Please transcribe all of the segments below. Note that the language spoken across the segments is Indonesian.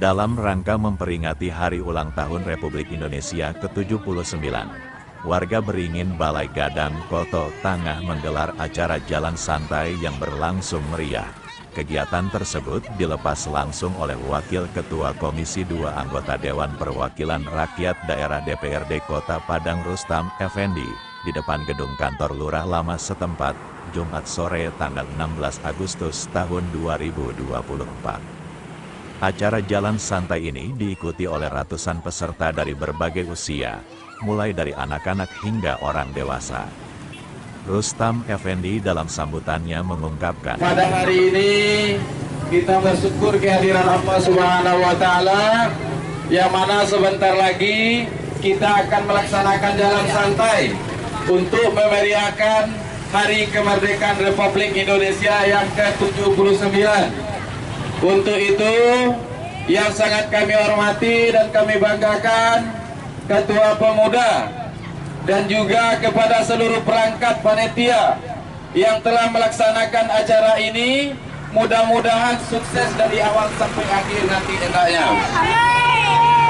Dalam rangka memperingati Hari Ulang Tahun Republik Indonesia ke-79, warga Beringin Balai Gadang, Koto Tangah menggelar acara jalan santai yang berlangsung meriah. Kegiatan tersebut dilepas langsung oleh Wakil Ketua Komisi 2 Anggota Dewan Perwakilan Rakyat Daerah DPRD Kota Padang Rustam Effendi di depan gedung kantor Lurah Lama setempat, Jumat sore tanggal 16 Agustus tahun 2024. Acara jalan santai ini diikuti oleh ratusan peserta dari berbagai usia, mulai dari anak-anak hingga orang dewasa. Rustam Effendi dalam sambutannya mengungkapkan, pada hari ini kita bersyukur kehadiran Allah Subhanahu wa Ta'ala, yang mana sebentar lagi kita akan melaksanakan jalan santai untuk memeriahkan Hari Kemerdekaan Republik Indonesia yang ke-79. Untuk itu, yang sangat kami hormati dan kami banggakan Ketua Pemuda dan juga kepada seluruh perangkat panitia yang telah melaksanakan acara ini, mudah-mudahan sukses dari awal sampai akhir nanti hendaknya.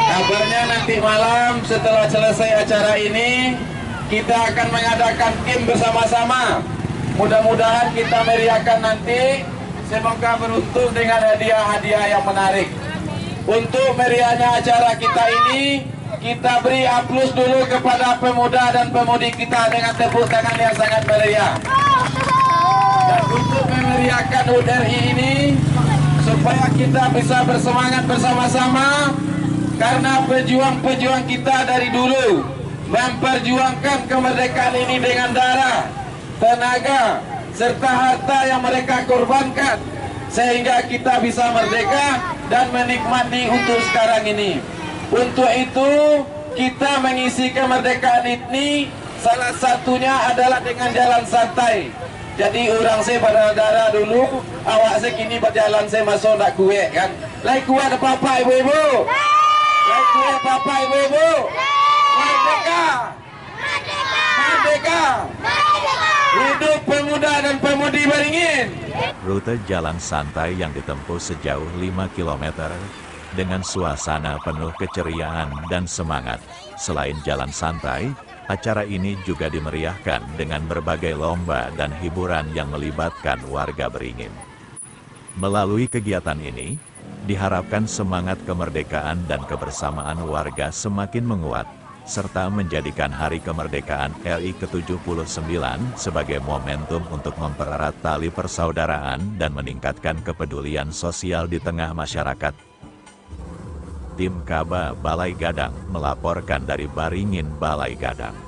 Kabarnya nanti malam setelah selesai acara ini, kita akan mengadakan game bersama-sama. Mudah-mudahan kita meriahkan nanti, semoga beruntung dengan hadiah-hadiah yang menarik. Untuk meriahnya acara kita ini, kita beri aplaus dulu kepada pemuda dan pemudi kita dengan tepuk tangan yang sangat meriah. Dan untuk memeriahkan HUT RI ini, supaya kita bisa bersemangat bersama-sama, karena pejuang-pejuang kita dari dulu memperjuangkan kemerdekaan ini dengan darah, tenaga, serta harta yang mereka korbankan, sehingga kita bisa merdeka dan menikmati untuk sekarang ini. Untuk itu, kita mengisi kemerdekaan ini, salah satunya adalah dengan jalan santai. Jadi orang saya pada darah dulu, awak saya kini berjalan saya masuk nak kue kan. Lai kue ada papa ibu-ibu. Lai kue papa ibu-ibu. Merdeka. Merdeka. Hidup pemuda dan pemudi Beringin. Rute jalan santai yang ditempuh sejauh 5 km dengan suasana penuh keceriaan dan semangat. Selain jalan santai, acara ini juga dimeriahkan dengan berbagai lomba dan hiburan yang melibatkan warga Beringin. Melalui kegiatan ini, diharapkan semangat kemerdekaan dan kebersamaan warga semakin menguat, serta menjadikan Hari Kemerdekaan RI ke-79 sebagai momentum untuk mempererat tali persaudaraan dan meningkatkan kepedulian sosial di tengah masyarakat. Tim Kaba Balai Gadang melaporkan dari Beringin Balai Gadang.